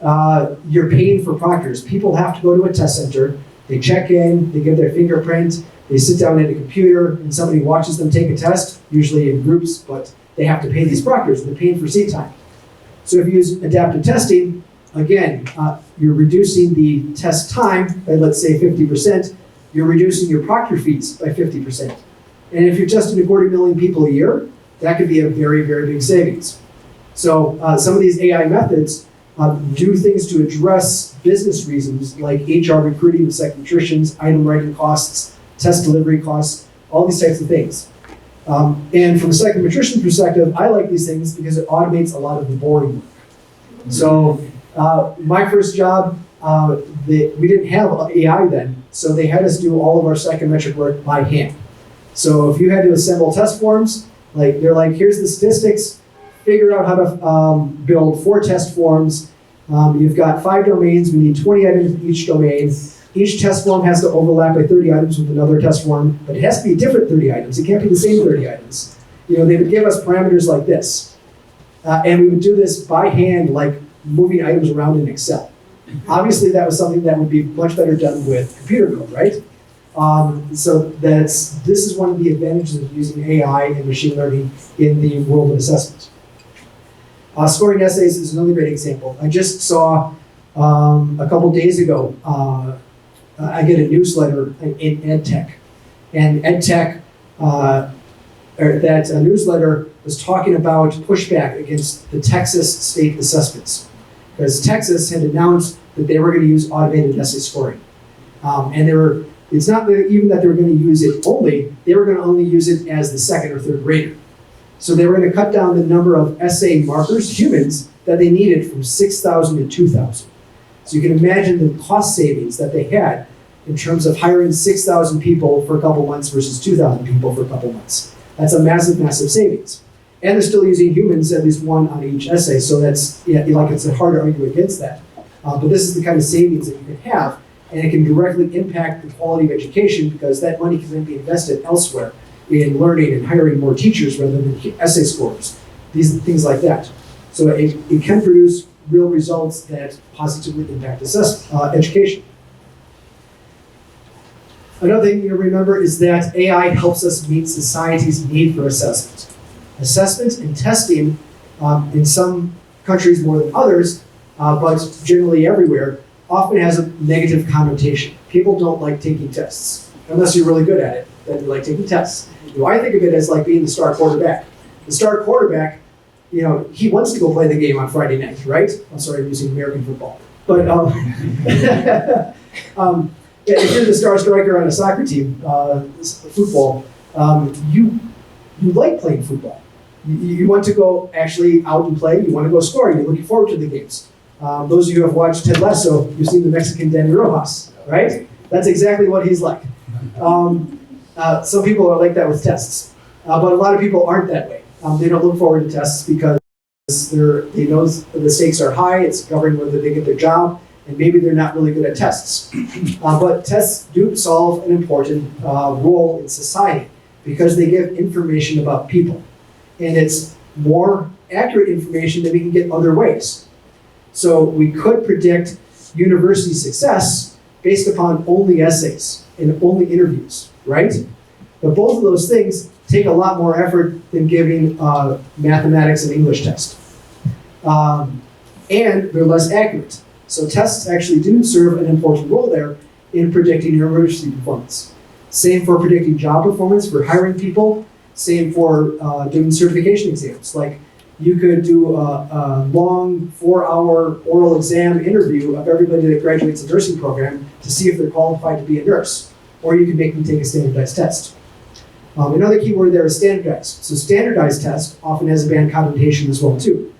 you're paying for proctors. People have to go to a test center, they check in, they give their fingerprint, they sit down at a computer, and somebody watches them take a test, usually in groups, but they have to pay these proctors, and they're paying for seat time. So if you use adaptive testing, again, you're reducing the test time by, let's say, 50%. You're reducing your proctor fees by 50%. And if you're testing to 40 million people a year, that could be a very, very big savings. So some of these AI methods do things to address business reasons like HR recruiting of psychometricians, item writing costs, test delivery costs, all these types of things. And from a psychometrician perspective, I like these things because it automates a lot of the boring work. So my first job, we didn't have AI then, so they had us do all of our psychometric work by hand. So if you had to assemble test forms, they're like, here's the statistics, figure out how to build 4 test forms. You've got 5 domains, we need 20 items in each domain. Each test form has to overlap by 30 items with another test form, but it has to be different 30 items. It can't be the same 30 items. They would give us parameters like this. And we would do this by hand, like moving items around in Excel. Obviously, that was something that would be much better done with computer code, right? So this is one of the advantages of using AI and machine learning in the world of assessment. Scoring essays is another great example. I just saw a couple days ago, I get a newsletter in EdTech. And EdTech, that newsletter was talking about pushback against the Texas state assessments. Because Texas had announced that they were going to use automated essay scoring. And it's not even that they were going to use it only, they were going to only use it as the second or third grader. So they were going to cut down the number of essay markers, humans, that they needed from 6,000 to 2,000. So you can imagine the cost savings that they had in terms of hiring 6,000 people for a couple months versus 2,000 people for a couple months. That's a massive, massive savings. And they're still using humans, at least one on each essay, so it's hard to argue against that. But this is the kind of savings that you can have, and it can directly impact the quality of education because that money can then be invested elsewhere in learning and hiring more teachers rather than essay scorers, things like that. So it can produce real results that positively impact education. Another thing you remember is that AI helps us meet society's need for assessment. Assessment and testing, in some countries more than others, but generally everywhere, often has a negative connotation. People don't like taking tests, unless you're really good at it, then you like taking tests. I think of it as like being the star quarterback. The star quarterback, he wants to go play the game on Friday night, right? I'm sorry, I'm using American football. But if you're the star striker on a soccer team, football, you like playing football. You want to go actually out and play. You want to go score. You're looking forward to the games. Those of you who have watched Ted Lasso, you've seen the Mexican Danny Rojas, right? That's exactly what he's like. Some people are like that with tests, but a lot of people aren't that way. They don't look forward to tests because they know the stakes are high. It's governing whether they get their job, and maybe they're not really good at tests. But tests do solve an important role in society because they give information about people. And it's more accurate information than we can get other ways. So we could predict university success based upon only essays and only interviews, right? But both of those things take a lot more effort than giving mathematics and English tests. And they're less accurate. So tests actually do serve an important role there in predicting university performance. Same for predicting job performance for hiring people. Same for doing certification exams. Like you could do a long 4-hour oral exam interview of everybody that graduates the nursing program to see if they're qualified to be a nurse. Or you could make them take a standardized test. Another key word there is standardized. So standardized test often has a bad connotation as well too.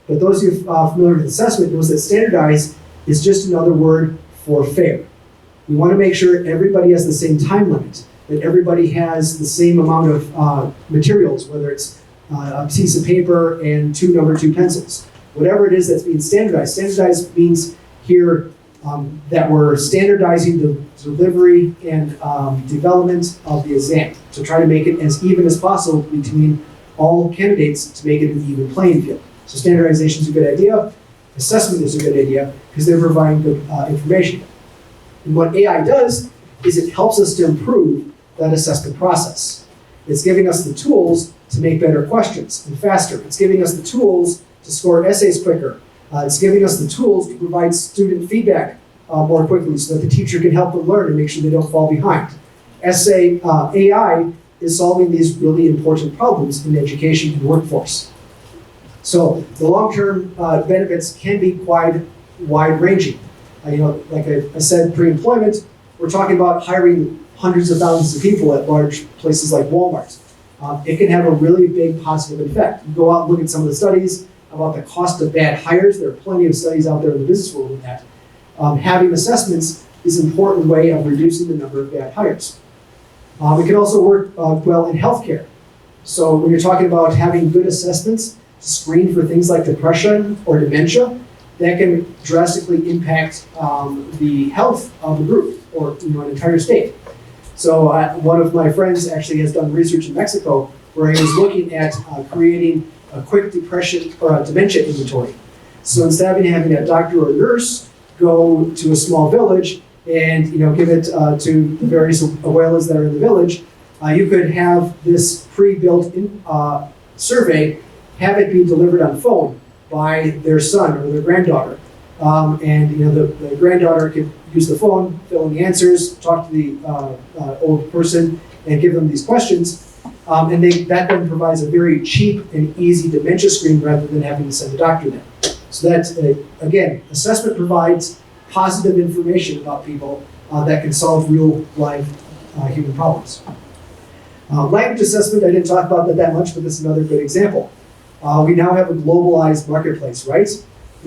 But those who are familiar with assessment knows that standardized is just another word for fair. We want to make sure everybody has the same time limit, that everybody has the same amount of materials, whether it's a piece of paper and 2 number 2 pencils. Whatever it is that's being standardized. Standardized means here that we're standardizing the delivery and development of the exam to try to make it as even as possible between all candidates to make it an even playing field. So standardization is a good idea. Assessment is a good idea because they're providing good information. And what AI does is it helps us to improve that assessment process. It's giving us the tools to make better questions and faster. It's giving us the tools to score essays quicker. It's giving us the tools to provide student feedback more quickly so that the teacher can help them learn and make sure they don't fall behind. AI is solving these really important problems in education and workforce. So the long-term benefits can be quite wide-ranging. Like I said, pre-employment, we're talking about hiring hundreds of thousands of people at large places like Walmart. It can have a really big positive effect. You go out and look at some of the studies about the cost of bad hires. There are plenty of studies out there in the business world with that. Having assessments is an important way of reducing the number of bad hires. It can also work well in healthcare. So when you're talking about having good assessments to screen for things like depression or dementia, that can drastically impact the health of a group or an entire state. So one of my friends actually has done research in Mexico where he was looking at creating a quick depression or a dementia inventory. So instead of having a doctor or a nurse go to a small village and give it to the various abuelas that are in the village, you could have this pre-built survey, have it be delivered on phone by their son or their granddaughter. The granddaughter could use the phone, fill in the answers, talk to the old person, and give them these questions. That then provides a very cheap and easy dementia screen rather than having to send a doctor there. So that's, again, assessment provides positive information about people that can solve real life human problems. Language assessment, I didn't talk about that much, but this is another good example. We now have a globalized marketplace, right?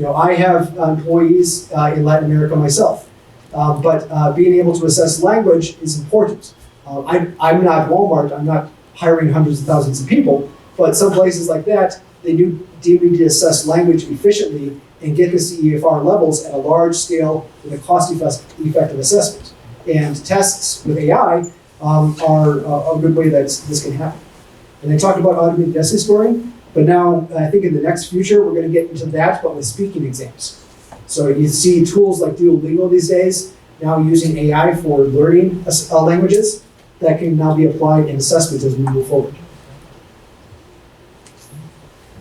I have employees in Latin America myself, but being able to assess language is important. I'm not Walmart, I'm not hiring hundreds of thousands of people, but some places like that, they do need to assess language efficiently and get the CEFR levels at a large scale with a cost-effective assessment. And tests with AI are a good way that this can happen. And I talked about automated essay scoring, but now I think in the next future, we're going to get into that, but with speaking exams. So you see tools like Duolingo these days now using AI for learning languages that can now be applied in assessments as we move forward.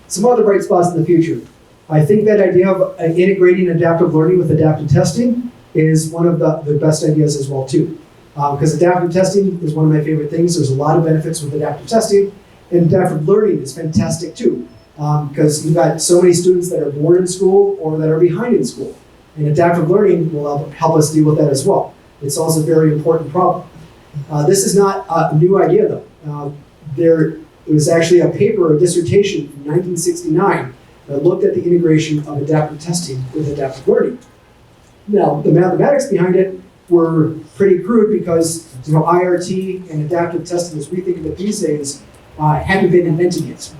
Some other bright spots in the future. I think that idea of integrating adaptive learning with adaptive testing is one of the best ideas as well too. Because adaptive testing is one of my favorite things. There's a lot of benefits with adaptive testing, and adaptive learning is fantastic too. Because you've got so many students that are bored in school or that are behind in school. And adaptive learning will help us deal with that as well. It's also a very important problem. This is not a new idea though. It was actually a paper, a dissertation from 1969 that looked at the integration of adaptive testing with adaptive learning. Now, the mathematics behind it were pretty crude because IRT and adaptive testing as we think of it these days hadn't been invented yet.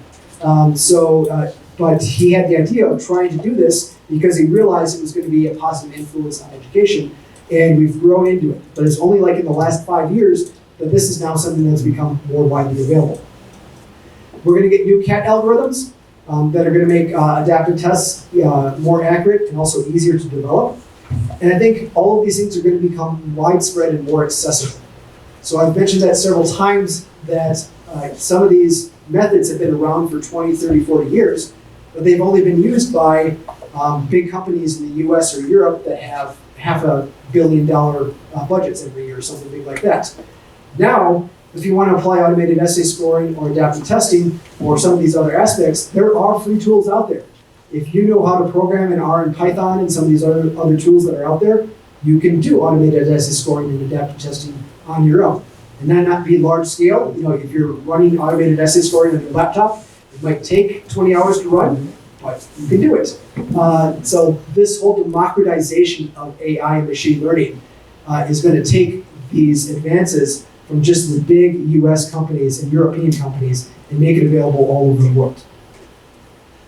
But he had the idea of trying to do this because he realized it was going to be a positive influence on education, and we've grown into it. But it's only like in the last 5 years that this is now something that's become more widely available. We're going to get new CAT algorithms that are going to make adaptive tests more accurate and also easier to develop. And I think all of these things are going to become widespread and more accessible. So I've mentioned that several times that some of these methods have been around for 20, 30, 40 years, but they've only been used by big companies in the US or Europe that have $500 million budgets every year or something big like that. Now, if you want to apply automated essay scoring or adaptive testing or some of these other aspects, there are free tools out there. If you know how to program in R and Python and some of these other tools that are out there, you can do automated essay scoring and adaptive testing on your own. And that not be large scale. If you're running automated essay scoring on your laptop, it might take 20 hours to run, but you can do it. So this whole democratization of AI and machine learning is going to take these advances from just the big US companies and European companies and make it available all over the world.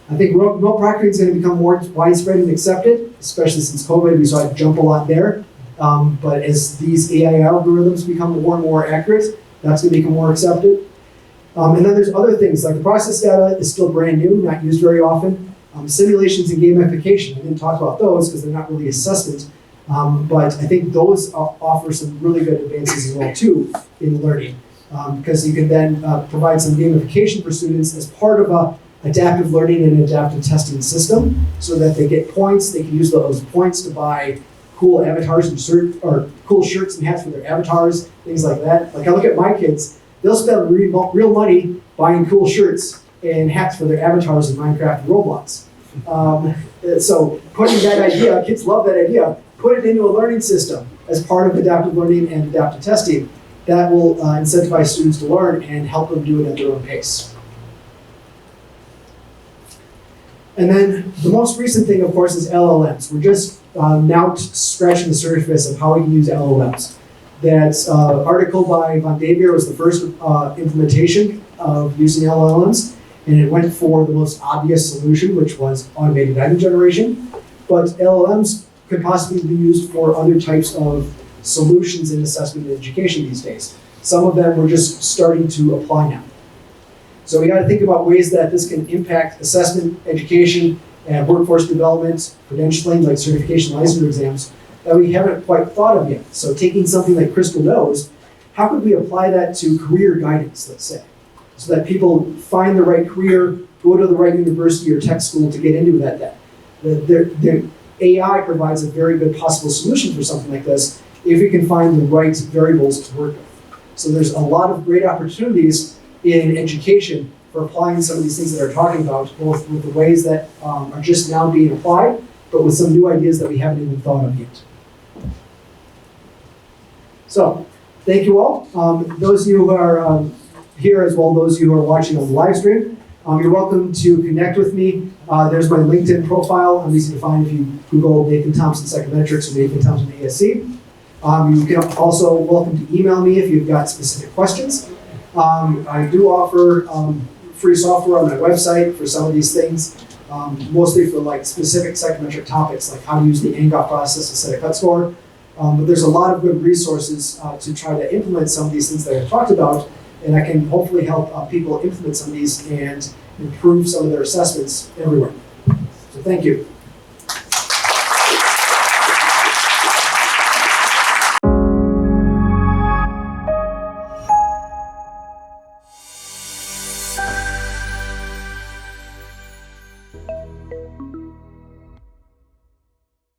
I think remote proctoring is going to become more widespread and accepted, especially since COVID. We saw it jump a lot there. But as these AI algorithms become more and more accurate, that's going to become more accepted. And then there's other things, like the process data is still brand new, not used very often. Simulations and gamification, I didn't talk about those because they're not really assessment, but I think those offer some really good advances as well too in learning, because you can then provide some gamification for students as part of a adaptive learning and adaptive testing system, so that they get points. They can use those points to buy cool avatars and or cool shirts and hats for their avatars, things like that. Like I look at my kids, they'll spend real money buying cool shirts and hats for their avatars in Minecraft and Roblox. So putting that idea, kids love that idea, put it into a learning system as part of adaptive learning and adaptive testing. That will incentivize students to learn and help them do it at their own pace. And then the most recent thing, of course, is LLMs. We're just now scratching the surface of how we can use LLMs. That article by Von Davier was the first implementation of using LLMs, and it went for the most obvious solution, which was automated item generation. But LLMs could possibly be used for other types of solutions in assessment and education these days. Some of them we're just starting to apply now. So we got to think about ways that this can impact assessment, education, and workforce development, credentialing, like certification licensure exams, that we haven't quite thought of yet. So taking something like Crystal Knows, how could we apply that to career guidance, let's say? So that people find the right career, go to the right university or tech school to get into that. The AI provides a very good possible solution for something like this if we can find the right variables to work with. So there's a lot of great opportunities in education for applying some of these things that we're talking about, both with the ways that are just now being applied, but with some new ideas that we haven't even thought of yet. So, thank you all. Those of you who are here, as well as those of you who are watching on the live stream, you're welcome to connect with me. There's my LinkedIn profile. I'm easy to find if you Google Nathan Thompson Psychometrics or Nathan Thompson ASC. You can also welcome to email me if you've got specific questions. I do offer free software on my website for some of these things, mostly for like specific psychometric topics, like how to use the ANGOT process to set a cut score. But there's a lot of good resources to try to implement some of these things that I've talked about, and I can hopefully help people implement some of these and improve some of their assessments everywhere. So thank you.